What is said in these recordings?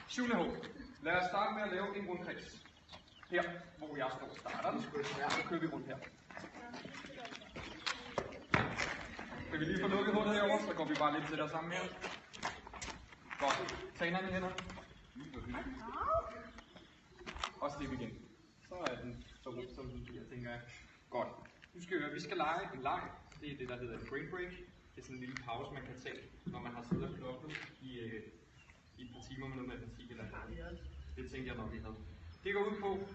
7. H. Lad os starte med at lave en rundkreds. Her, hvor jeg står og starter den, så kører vi rundt her. Kan vi lige få lukket hullet herovre, så går vi bare lidt til der sammen her. Godt. Tag hinanden i hænderne. Og slip igen. Så er den så rundt, som den bliver, tænker jeg. Godt. Nu skal vi skal lege en leg. Det er det, der hedder en brain break. Det er sådan en lille pause, man kan tage, når man har siddet og klokket i et par timer med noget matematik eller noget. Det tænkte jeg nok, vi havde. Det går ud på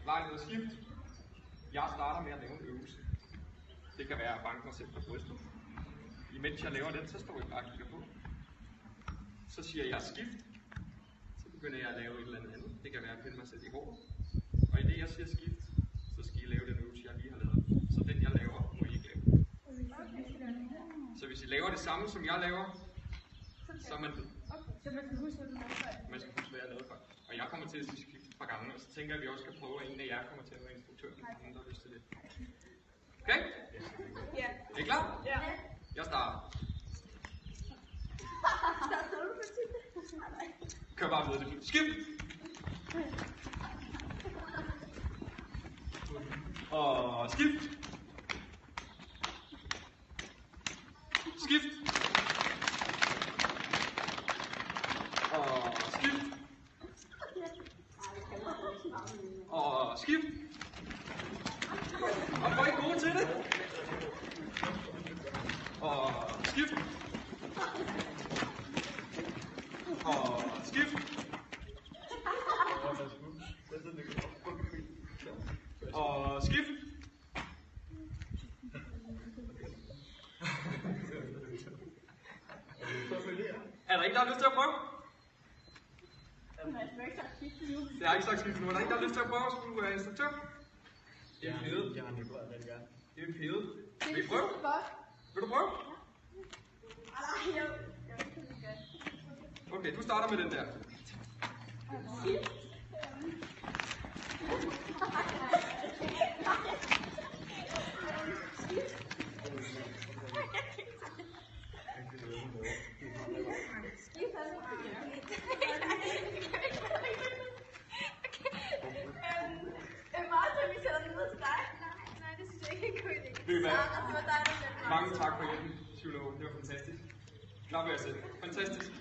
lege noget skift. Jeg starter med at lave en øvelse. Det kan være at banke mig selv på brystet. Imens jeg laver den, så står jeg bare og kigger på. Så siger jeg skift. Så begynder jeg at lave et eller andet. Det kan være at pille mig selv i håret. Og i det jeg siger skift, så skal I lave den øvelse, jeg lige har lavet. Så den jeg laver, må I ikke lave. Så hvis I laver det samme, som jeg laver, så er man død. Så man skal huske, hvad du lavede før? Man skal huske, hvad jeg lavede før. Og jeg kommer til at sige skift et par gange, og så tænker jeg, at vi også skal prøve, at en af jer kommer til at være instruktør. Nogen, der har lyst til det. Okay? Ja. Er I klar? Ja. Jeg starter. Kør bare videre, det er skift! Og skift! Skift! Og skift! Og skift! Og hvor er I gode til det? Og skift! Og skift! Og skift! Er der ikke, der har lyst til at prøve? Det har ikke sagt skift nu. Er der ikke, der har lyst til at prøve, så du er instruktør? Det er fedt. Jeg har nybrød, hvad det gør. Det er fedt. Vil I prøve? Vil du prøve? Okay, du starter med den der. Mange tak for hjælpen, psykolog. Det var fantastisk. Klap jer selv. Fantastisk.